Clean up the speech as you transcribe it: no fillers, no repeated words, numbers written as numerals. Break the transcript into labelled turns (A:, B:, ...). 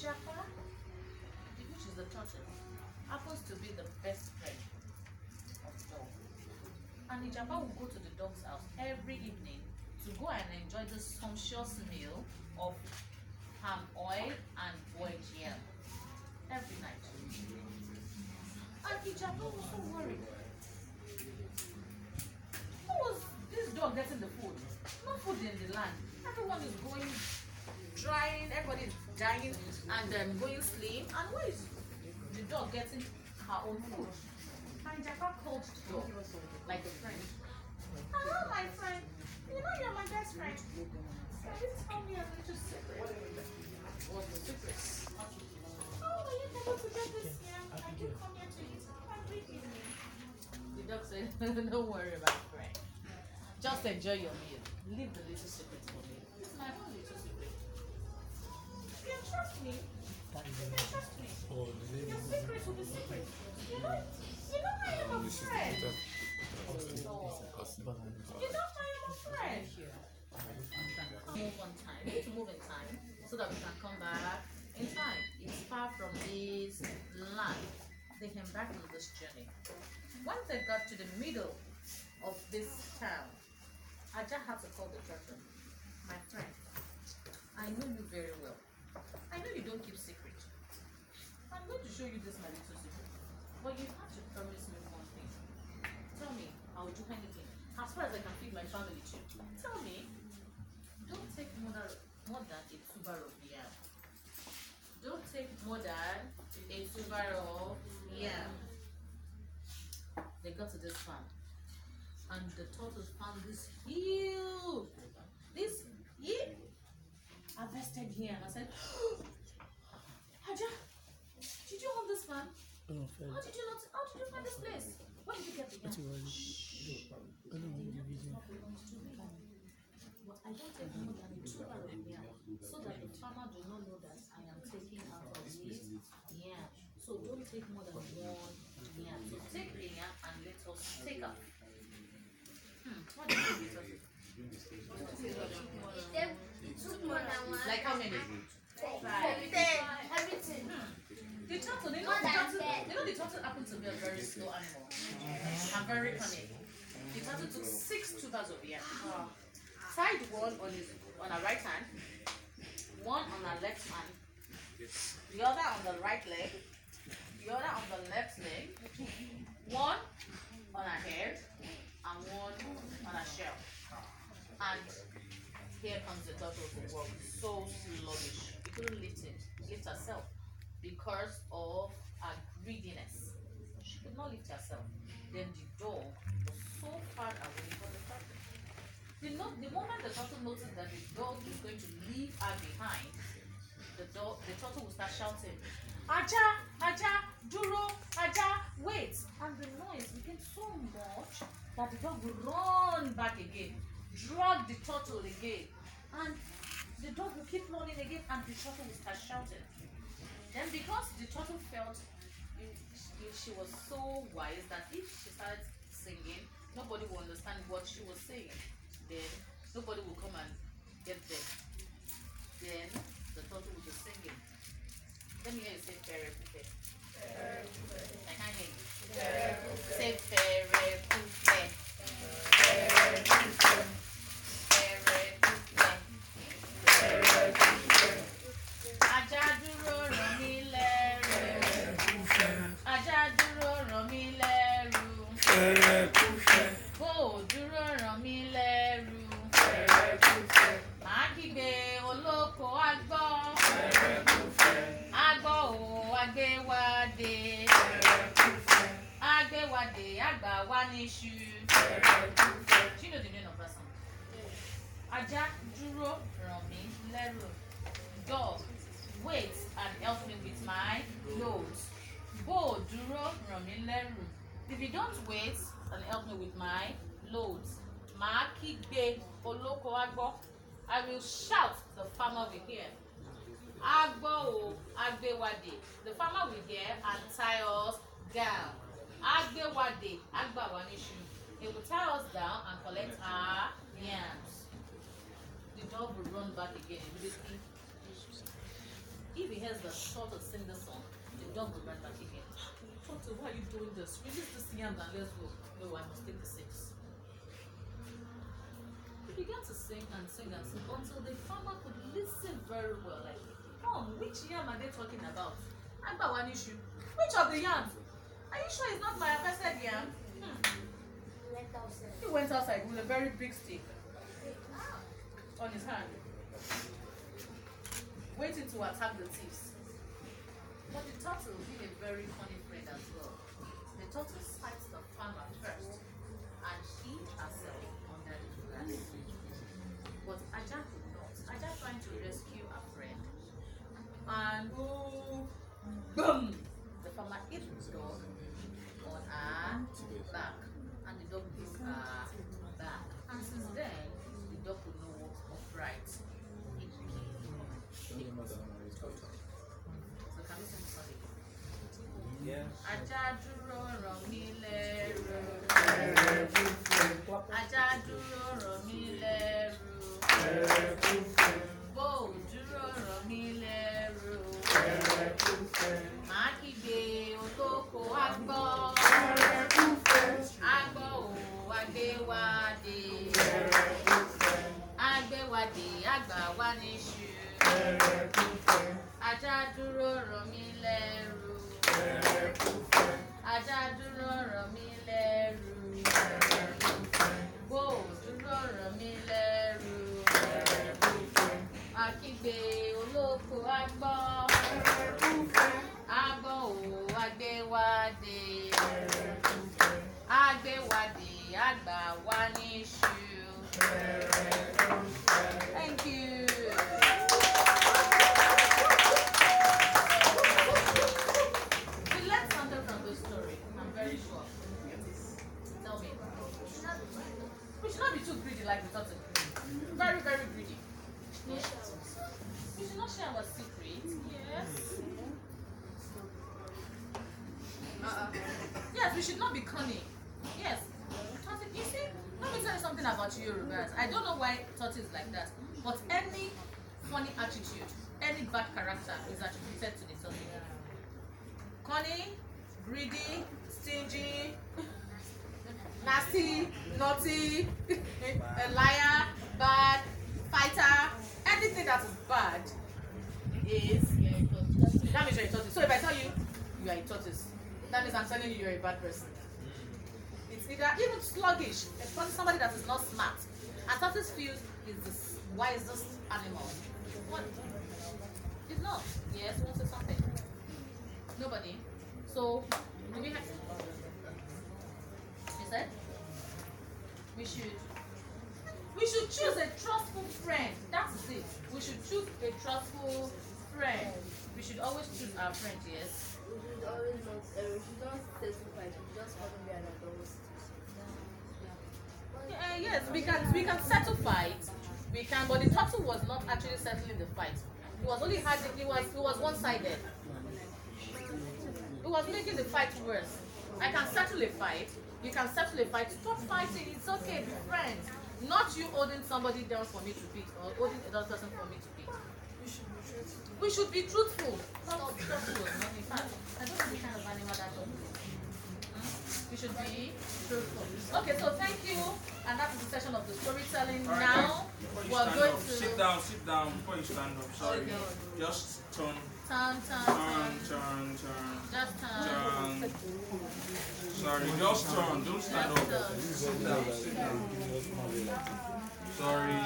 A: ijapa, which is the turtle, happens to be the best friend of dog. And ijapa will go to the dog's house every evening to go and enjoy the sumptuous meal of palm oil and boiled yam every night. And ijapa was so worried. How was this dog getting the food? No food in the land. Everyone is going drying, everybody is dying and going slim. And where is the dog getting her own food? And Japa called the dog like a friend. Hello, my friend. You know you're my best friend. Can you tell me a little secret? What's the secret? Oh, are you able to get this yam? I do come here to eat every evening. The dog said, don't worry about it, friend. Just enjoy your meal. Leave the little secret for me. It's my own little secret. You can trust me. You can trust me. Your secret will be secret. You know I am a friend. You know I am a friend. Move on time. We need to move in time so that we can come back in time. It's far from this land. They came back on this journey. Once they got to the middle of this town, Aja had to call the turtle. My friend, I know you very well. I know you don't keep secret. I'm going to show you this my little secret. But you have to promise me one thing. Tell me, I'll do anything. As far as I can feed my family too. Tell me, don't take more than a tuber of yam. Don't take more than a tuber of yam. They got to this farm. And the tortoise found this huge, harvested yam. I said, Aja, did you own this farm? How did you find this place? Where did you get the yam? But I don't take more than a tuber of yam, so that the farmer do not know that I am taking out of this yam. So don't take more than one yam. So take the yam and let us take up. What do you think it was? Like how many? 5. Everything. The turtle, you know the turtle happened to be a very slow animal and very cunning. The turtle took 6 tubers of yam. Tied one on her right hand, one on her left hand, the other on the right leg, the other on the left leg, one on her head, and one on her shell. And here comes the turtle to work. So sluggish. She couldn't lift herself because of her greediness. She could not lift herself. Then the dog was so far away from the turtle. The moment the turtle noticed that the dog is going to leave her behind, the turtle will start shouting, Aja, Aja, Duro, Aja, wait. And the noise became so much that the dog will run back again, drag the turtle again, and the dog will keep running again, and the turtle will start shouting. Then because the turtle felt she was so wise that if she started singing, nobody will understand what she was saying. Then nobody will come and get them. Then the turtle will be singing. Let me hear you say fairy pupe. I can't hear you. Say fairy pupe. Fairy pupe. Fairy pupe. Aja dúró ràn mí lẹ́rù. Aja dúró ràn mí lẹ́rù. Bó dúró ràn mí lẹ́rù. Màá kígbe olóko agbọ́. Agbọ́ o agbéwádé. Agbéwádé àgbà wá níṣu. Do you know the meaning of that song? Aja dúró ràn mí lẹ́rù. Dog, wait and help me with my load. Bó dúró ràn mí lẹ́rù. If you don't wait and help me with my loads, màá kígbe olóko agbọ́. I will shout, the farmer will hear. Agbọ́ o agbéwádé. The farmer will hear and tie us down. Agbéwádé àgbà wá níṣu. He will tie us down and collect our yams. The dog will run back again immediately. If he hears the turtle sing the song, the dog will run back again. Turtle, why are you doing this? Release this yam and let's go. No, I must take the six. He began to sing and sing and sing until the farmer could listen very well. Like, come, which yam are they talking about? I got one issue. Which of the yams? Are you sure it's not my harvested yam? He went outside with a very big stick on his hand, waiting to attack the thieves. But the turtle being a very funny friend as well. The turtle sights the farmer first and hid herself under the grass. But Aja could not. Aja trying to rescue a friend. And boom! The farmer hit the dog on her back. And the dog broke her back. And since then, the dog could not walk upright. So can we sing the song again? Yeah. Aja dúró ràn mí lẹ́rù. Aja dúró ràn mí lẹ́rù. Bó dúró ràn mí lẹ́rù. Màá kígbe olóko àgbọ̀. Àgbọ̀ ò agbéwádé. Agbéwádé àgbà wá níṣu. Aja dúró ràn mí lẹ́rù. Aja dúró ràn mí lẹ́rù. Bó dúró ràn mí lẹ́rù. Akígbe olóko àgbọ̀. Àgbọ̀ ò agbéwádé. Agbéwádé àgbà wá níṣu. Thank you. We learned something from this story. I'm very sure. Tell me. We should not be too greedy like the turtle. Very, very greedy. Yes. We should not share our secrets. Yes. Yes, we should not be cunning. Yes. You see, let me tell you something about you, Yorubas. I don't know why Toti is like that, but any funny attitude, any bad character is attributed to the Toti. Cunning, greedy, stingy, nasty, naughty, a liar, bad, fighter, anything that is bad is that means you're a tortoise. So if I tell you you are a tortoise, that means I'm telling you you're a bad person. It's either even sluggish, somebody that is not smart. And tortoise feels is the wisest animal. What? It's not. Yes, who say something? Nobody. So do we have you said? We should choose a trustful friend. That's it. We should choose a trustful friend. We should always choose our friend, yes.
B: We should always not, we should not testify, we just want to be an adult.
A: Yes, we can settle fights. We can, but the turtle was not actually settling the fight. He was only hard. It was one-sided. It was making the fight worse. I can settle a fight. You can settle a fight. Stop fighting. It's okay. Be friends. Not you holding somebody down for me to beat or holding another person for me to beat. We should be truthful. Not truthful. In fact, I don't know the kind of animal that does. We should be truthful. Okay, so thank you. And that is the session of the storytelling.
C: Right,
A: now we're going to
C: sit down before you stand up. Sorry.
A: Okay.
C: Just turn.
A: Turn.
C: Turn.
A: Just turn.
C: Sorry, just turn. Don't stand up. Sit down. Sorry.